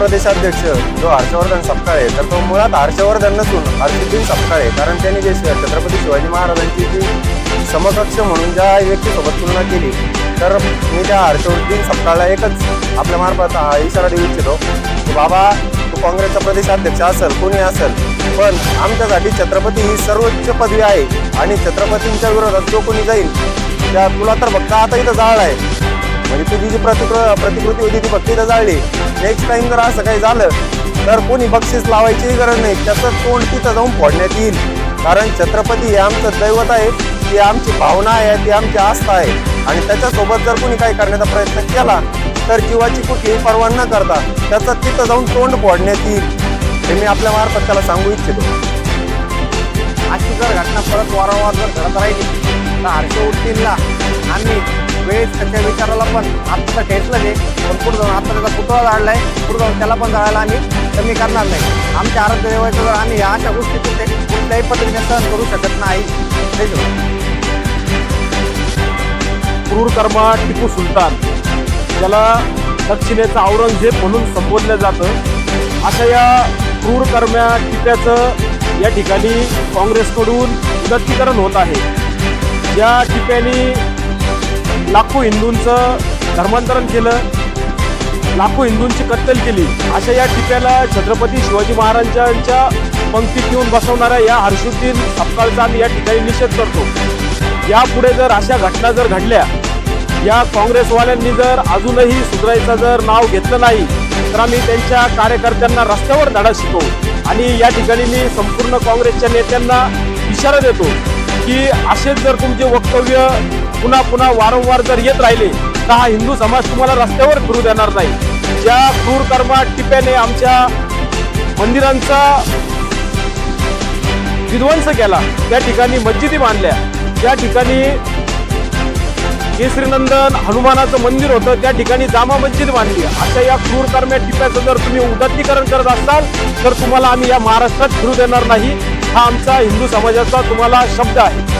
प्रदेशाध्यक्ष जो हर्षवर्धन सपकाळे, तर तो मुळात हर्षवर्धन नसून हर्षुद्दीन सपकाळे, कारण त्यांनी जे छत्रपती शिवाजी महाराजांची जी समकक्ष म्हणून ज्या व्यक्तीसोबत तुलना केली, तर मी त्या हर्षुद्दीन सपकाळला एकच आपल्या मार्फत इशारा देऊ इच्छितो की बाबा, तू काँग्रेसचा प्रदेशाध्यक्ष असेल, कोणी असेल, पण आमच्यासाठी छत्रपती ही सर्वोच्च पदवी आहे आणि छत्रपतींच्या विरोधात जो कोणी जाईल त्या तुला तर फक्त आता इथं जाळ आहे, म्हणजे तुझी जी प्रतिकृती होती ती फक्त इथं जाळली. नेक्स्ट टाइम जर असं काही झालं तर कोणी बक्षीस लावायचीही गरज नाही, त्याचं तोंड तिथं जाऊन फोडण्यात येईल. कारण छत्रपती हे आमचं दैवत आहे, ती आमची भावना आहे, ती आमची आस्था आहे आणि त्याच्यासोबत जर कोणी काही करण्याचा प्रयत्न केला तर जीवाची कुठलीही पर्वा न करता त्याचं तिथं जाऊन तोंड फोडण्यात येईल, हे मी आपल्या मार्फत त्याला सांगू इच्छितो. अशी जर घटना परत वारंवार जर घडत राहिली तर हर्षवर्धनला आम्ही वेळेस त्याच्या विचाराला पण आता ठेचलं जे, पण पुढे जाऊन आता त्याचा पुतळा जाळलाय, पुढे जाऊन त्याला पण जाळायला आम्ही कमी करणार नाही. आमच्या आराध्य देवाचं जर आम्ही अशा गोष्टी कुठल्याही पद्धतीने सहन करू शकत नाही. क्रूर कर्मा टिपू सुलतान, ज्याला दक्षिणेचा औरंगजेब म्हणून संबोधलं जातं, अशा या क्रूर कर्म्या टिप्याचं या ठिकाणी काँग्रेसकडून उदात्तीकरण होत आहे. या टिप्यानी लाखो हिंदूंचं धर्मांतरण केलं, लाखो हिंदूंची कत्तल केली. अशा या टिप्याला छत्रपती शिवाजी महाराजांच्या पंक्तीत येऊन बसवणाऱ्या या हर्षुद्दीन सपकाळचा आम्ही या ठिकाणी निषेध करतो. यापुढे जर अशा घटना जर घडल्या, या काँग्रेसवाल्यांनी जर अजूनही सुधारायचं जर नाव घेतलं नाही, तर आम्ही त्यांच्या कार्यकर्त्यांना रस्त्यावर धडा शिकवू. आणि या ठिकाणी मी संपूर्ण काँग्रेसच्या नेत्यांना इशारा देतो की असेच जर तुमचे वक्तव्य पुन्हा पुन्हा वारंवार जर येत राहिले तर हा हिंदू समाज तुम्हाला रस्त्यावर फिरू देणार नाही. ज्या क्रूर कर्मा टिप्याने आमच्या मंदिरांचा विध्वंस केला, त्या ठिकाणी मस्जिदी बांधल्या, त्या ठिकाणी केसरीनंदन हनुमानाचं मंदिर होतं, त्या ठिकाणी जामा मस्जिद बांधली. अशा या क्रूर कर्म्या टिप्याचं जर तुम्ही उदात्तीकरण करत असाल तर तुम्हाला आम्ही या महाराष्ट्रात फिरू देणार नाही. हा आमचा हिंदू समाजाचा तुम्हाला शब्द आहे.